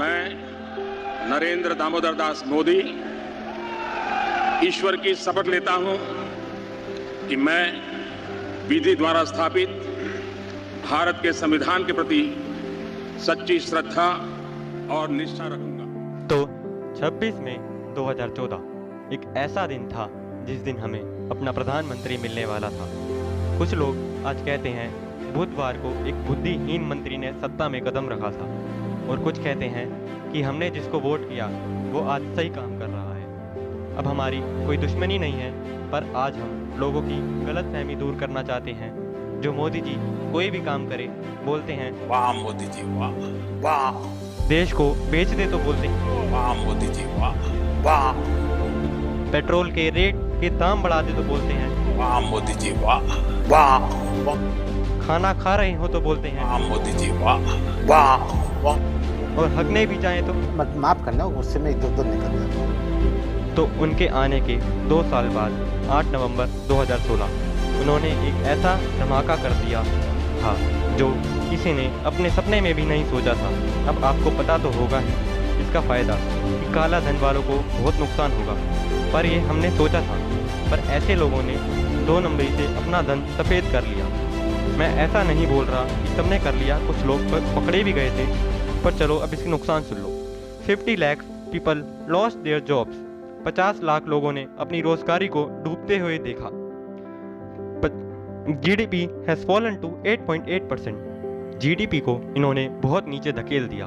मैं नरेंद्र दामोदर दास मोदी ईश्वर की शपथ लेता हूं कि मैं विधि द्वारा स्थापित भारत के संविधान के प्रति सच्ची श्रद्धा और निष्ठा रखूंगा। तो 26 मई 2014 एक ऐसा दिन था जिस दिन हमें अपना प्रधानमंत्री मिलने वाला था। कुछ लोग आज कहते हैं बुधवार को एक बुद्धिहीन मंत्री ने सत्ता में कदम रखा था, और कुछ कहते हैं कि हमने जिसको वोट किया वो आज सही काम कर रहा है। अब हमारी कोई दुश्मनी नहीं है, पर आज हम लोगों की गलतफहमी दूर करना चाहते हैं। जो मोदी जी कोई भी काम करे बोलते हैं वाह मोदी जी वाह वाह, देश को बेच दे तो बोलते हैं वाह मोदी जी वाह वाह, पेट्रोल के रेट के दाम बढ़ा दे तो बोलते हैं वाह मोदी जी वाह वाह वाह, खाना खा रहे हो तो बोलते हैं वाह मोदी जी वाह वाह वाह, और हकने भी चाहें तो माफ करना, गुस्से में इधर-उधर निकल जाता हूं। तो उनके आने के 2 साल बाद 8 नवंबर 2016 उन्होंने एक ऐसा धमाका कर दिया था जो किसी ने अपने सपने में भी नहीं सोचा था। अब आपको पता तो होगा ही इसका फ़ायदा कि काला धन वालों को बहुत नुकसान होगा, पर ये हमने सोचा था। पर ऐसे लोगों ने 2 नंबरी से अपना धन सफ़ेद कर लिया। मैं ऐसा नहीं बोल रहा कि सबने कर लिया, कुछ लोग पकड़े भी गए थे, पर चलो अब इसके नुकसान सुन लो। 50 lakh people lost their jobs. 50 lakh लोगों ने अपनी रोजगारी को डूबते हुए देखा। GDP has fallen to 8.8%। GDP को इन्होंने बहुत नीचे धकेल दिया।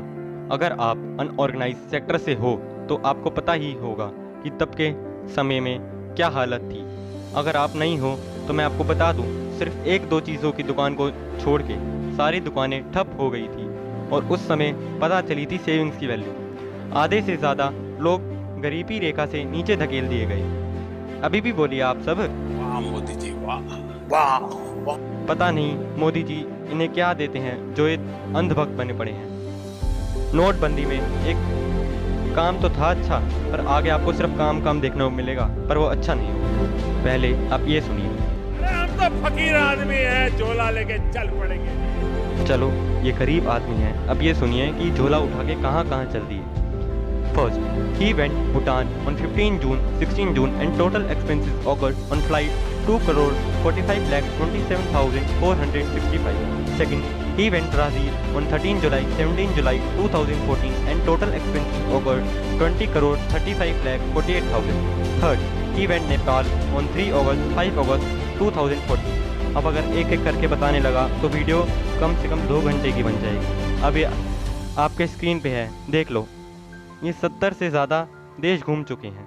अगर आप अनऑर्गेनाइज सेक्टर से हो तो आपको पता ही होगा कि तब के समय में क्या हालत थी। अगर आप नहीं हो तो मैं आपको बता दूं, सिर्फ 1-2 चीज़ों की दुकान को छोड़ के सारी दुकानें ठप हो गई थी, और उस समय पता चली थी सेविंग्स की वैल्यू। आधे से ज़्यादा लोग गरीबी रेखा से नीचे धकेल दिए गए। अभी भी बोलिए आप सब, वाह मोदी जी वाह वाह वाह, पता नहीं मोदी जी इन्हें क्या देते हैं जो ये अंधभक्त बने पड़े हैं। नोटबंदी में एक काम तो था अच्छा, पर आगे आपको सिर्फ काम देखने को मिलेगा, पर वो अच्छा नहीं होगा। पहले आप ये सुनिए। अरे हम तो फकीर आदमी हैं, झोला लेके चल पड़ेंगे। चलो ये गरीब आदमी है, अब ये सुनिए कि झोला उठा के कहाँ चल दिए। First, he went Bhutan on 15 June, 16 June, and total expenses occurred on flight 2,45,27,465. Second, he went Brazil on 13 July, 17 July 2014, and total expenses occurred 20,35,48,000. Third, he went Nepal on 3 August, 5 August 2014. अब अगर एक एक करके बताने लगा तो video कम से कम 2 घंटे की बन जाएगी। अब ये आपके स्क्रीन पे है, देख लो। ये 70 से ज़्यादा देश घूम चुके हैं।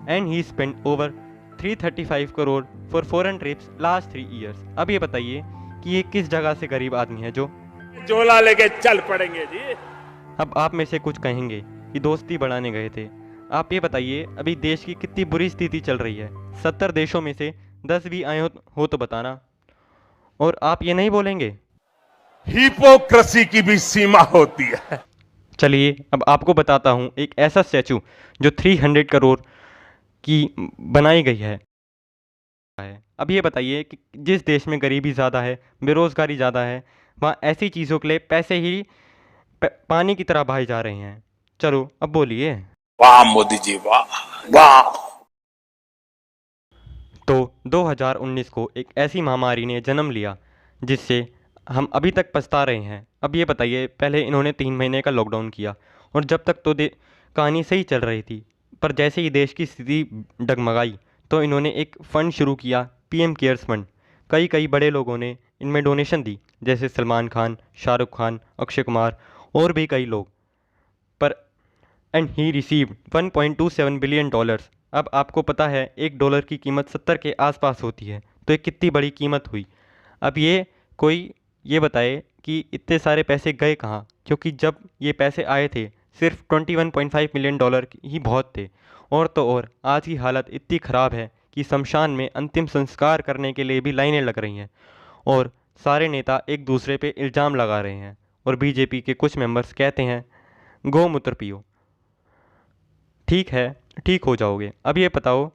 And he spend over 335 crore for foreign trips last 3 years. अब ये बताइए कि ये किस जगह से गरीब आदमी है जो झोला लेके चल पड़ेंगे जी। अब आप में से कुछ कहेंगे कि दोस्ती बढ़ाने गए थे। आप ये बताइए अभी देश की कितनी बुरी स्थिति चल रही है। 70 देशों में से 10 भी आए हो तो बताना। और आप ये नहीं बोलेंगे। हिपोक्रेसी की भी सीमा होती है। चलिए अब आपको बताता हूँ एक ऐसा स्टैचू जो 300 करोड़ की बनाई गई है। अब ये बताइए कि जिस देश में गरीबी ज़्यादा है, बेरोज़गारी ज़्यादा है, वहाँ ऐसी चीज़ों के लिए पैसे ही पानी की तरह बहाए जा रहे हैं। चलो अब बोलिए। वाह मोदी जी वाह वाह। तो 2019 को एक ऐसी महामारी ने जन्म लिया जिससे हम अभी तक पछता रहे हैं। अब ये बताइए, पहले इन्होंने 3 महीने का लॉकडाउन किया, और जब तक तो कहानी सही चल रही थी, पर जैसे ही देश की स्थिति डगमगाई तो इन्होंने एक फ़ंड शुरू किया, PM केयर्स फंड। कई बड़े लोगों ने इनमें डोनेशन दी, जैसे सलमान खान, शाहरुख खान, अक्षय कुमार और भी कई लोग। पर एंड ही रिसीव्ड $1.27 बिलियन। अब आपको पता है $1 की कीमत 70 के आसपास होती है, तो ये कितनी बड़ी कीमत हुई। अब कोई ये बताए कि इतने सारे पैसे गए कहाँ, क्योंकि जब ये पैसे आए थे सिर्फ $21.5 मिलियन ही बहुत थे। और तो और आज की हालत इतनी ख़राब है कि शमशान में अंतिम संस्कार करने के लिए भी लाइनें लग रही हैं, और सारे नेता एक दूसरे पे इल्ज़ाम लगा रहे हैं, और BJP के कुछ मेंबर्स कहते हैं गौमूत्र पियो। ठीक है, ठीक हो जाओगे। अब ये बताओ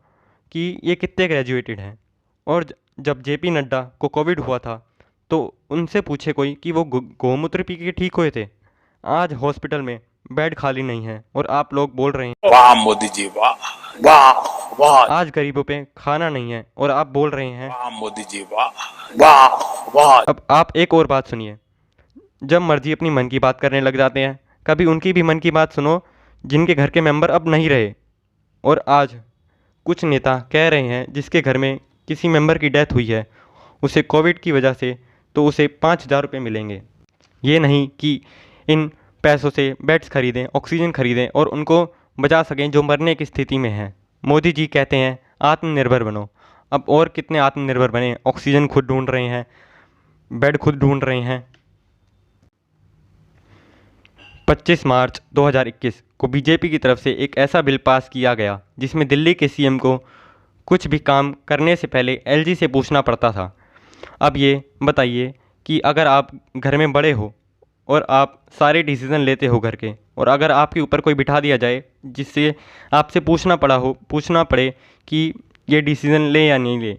कि ये कितने ग्रेजुएटेड हैं। और जब JP नड्डा को कोविड हुआ था तो उनसे पूछे कोई कि वो गौमूत्र पी के ठीक हुए थे। आज हॉस्पिटल में बेड खाली नहीं है और आप लोग बोल रहे हैं वाह मोदी जी वाह वाह वाह आज गरीबों पे खाना नहीं है और आप बोल रहे हैं वाह मोदी जी वाह वाह वाह। अब आप एक और बात सुनिए, जब मर्जी अपनी मन की बात करने लग जाते हैं, कभी उनकी भी मन की बात सुनो जिनके घर के मेंबर अब नहीं रहे। और आज कुछ नेता कह रहे हैं जिसके घर में किसी मेंबर की डेथ हुई है उसे कोविड की वजह से तो उसे 5,000 रुपये मिलेंगे। ये नहीं कि इन पैसों से बेड्स खरीदें, ऑक्सीजन खरीदें और उनको बचा सकें जो मरने की स्थिति में हैं। मोदी जी कहते हैं आत्मनिर्भर बनो। अब और कितने आत्मनिर्भर बने? ऑक्सीजन खुद ढूंढ रहे हैं, बेड खुद ढूंढ रहे हैं। 25 मार्च 2021 को बीजेपी की तरफ से एक ऐसा बिल पास किया गया जिसमें दिल्ली के सीएम को कुछ भी काम करने से पहले एलजी से पूछना पड़ता था। अब ये बताइए कि अगर आप घर में बड़े हो और आप सारे डिसीज़न लेते हो घर के, और अगर आपके ऊपर कोई बिठा दिया जाए जिससे आपसे पूछना पड़े कि ये डिसीज़न ले या नहीं ले,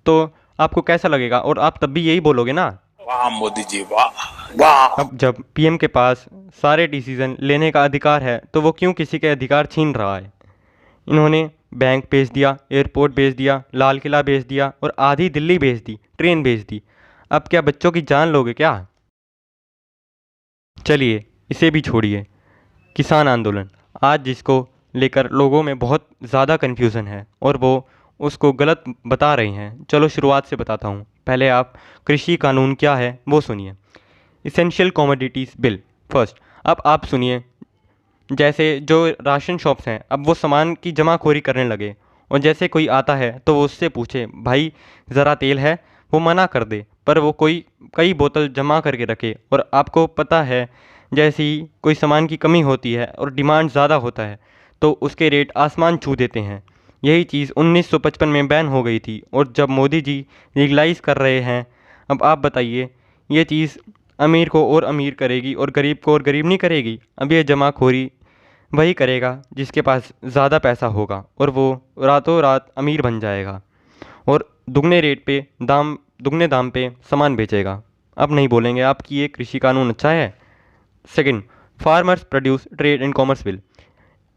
तो आपको कैसा लगेगा? और आप तब भी यही बोलोगे ना। वाह मोदी जी वाह वाह। अब जब पीएम के पास सारे डिसीज़न लेने का अधिकार है तो वो क्यों किसी के अधिकार छीन रहा है? इन्होंने बैंक बेच दिया, एयरपोर्ट बेच दिया, लाल किला बेच दिया और आधी दिल्ली बेच दी, ट्रेन बेच दी। अब क्या बच्चों की जान लोगे क्या? चलिए इसे भी छोड़िए। किसान आंदोलन आज जिसको लेकर लोगों में बहुत ज़्यादा कन्फ्यूज़न है और वो उसको गलत बता रहे हैं। चलो शुरुआत से बताता हूँ। पहले आप कृषि कानून क्या है वो सुनिए। Essential commodities bill first. अब आप सुनिए, जैसे जो राशन शॉप्स हैं अब वो सामान की जमाखोरी करने लगे और जैसे कोई आता है तो वो उससे पूछे भाई ज़रा तेल है, वो मना कर दे पर वो कई बोतल जमा करके रखे। और आपको पता है जैसे ही कोई सामान की कमी होती है और डिमांड ज़्यादा होता है तो उसके रेट आसमान छू देते हैं। यही चीज़ 1955 में बैन हो गई थी और जब मोदी जी लीगलाइज़ कर रहे हैं, अब आप बताइए ये चीज़ अमीर को और अमीर करेगी और गरीब को और गरीब नहीं करेगी? अब ये जमाखोरी वही करेगा जिसके पास ज़्यादा पैसा होगा और वो रातों रात अमीर बन जाएगा और दुगने दाम पे सामान बेचेगा। अब नहीं बोलेंगे आप कि ये कृषि कानून अच्छा है। Second, farmers produce trade and commerce bill.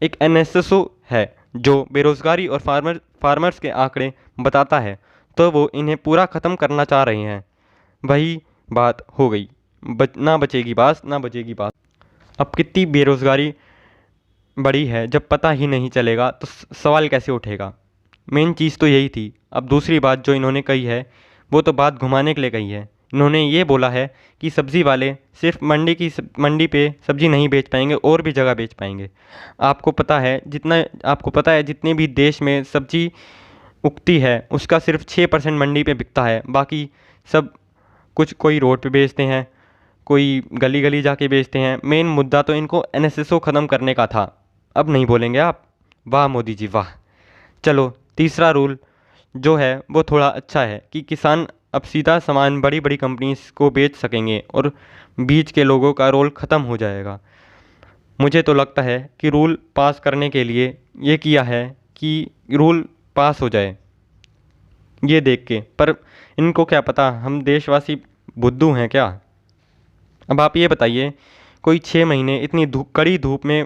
एक एनएसएसओ है जो बेरोज़गारी और फार्मर्स के आंकड़े बताता है, तो वो इन्हें पूरा ख़त्म करना चाह रहे हैं। वही बात हो गई, ना बचेगी बात। अब कितनी बेरोज़गारी बढ़ी है जब पता ही नहीं चलेगा तो सवाल कैसे उठेगा? मेन चीज़ तो यही थी। अब दूसरी बात जो इन्होंने कही है वो तो बात घुमाने के लिए कही है। इन्होंने ये बोला है कि सब्ज़ी वाले सिर्फ मंडी पे सब्ज़ी नहीं बेच पाएंगे और भी जगह बेच पाएंगे। आपको पता है जितने भी देश में सब्ज़ी उगती है उसका सिर्फ 6% मंडी पे बिकता है, बाकी सब कुछ कोई रोड पे बेचते हैं, कोई गली गली जाके बेचते हैं। मेन मुद्दा तो इनको एनएसएसओ ख़त्म करने का था। अब नहीं बोलेंगे आप? वाह मोदी जी वाह। चलो तीसरा रूल जो है वो थोड़ा अच्छा है कि किसान अब सीधा सामान बड़ी बड़ी कंपनीज को बेच सकेंगे और बीच के लोगों का रोल ख़त्म हो जाएगा। मुझे तो लगता है कि रूल पास करने के लिए ये किया है कि रूल पास हो जाए ये देख के, पर इनको क्या पता हम देशवासी बुद्धू हैं क्या? अब आप ये बताइए, कोई 6 महीने इतनी कड़ी धूप में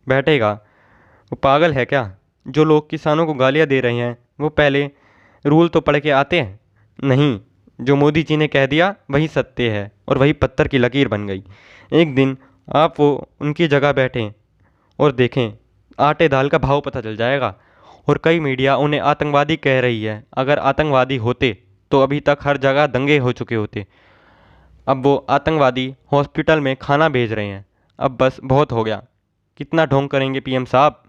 बैठेगा, वो पागल है क्या? जो लोग किसानों को गालियाँ दे रहे हैं वो पहले रूल तो पढ़ के आते हैं नहीं। जो मोदी जी ने कह दिया वही सत्य है और वही पत्थर की लकीर बन गई। एक दिन आप वो उनकी जगह बैठें और देखें, आटे दाल का भाव पता चल जाएगा। और कई मीडिया उन्हें आतंकवादी कह रही है। अगर आतंकवादी होते तो अभी तक हर जगह दंगे हो चुके होते। अब वो आतंकवादी हॉस्पिटल में खाना भेज रहे हैं। अब बस बहुत हो गया। कितना ढोंग करेंगे पीएम साहब?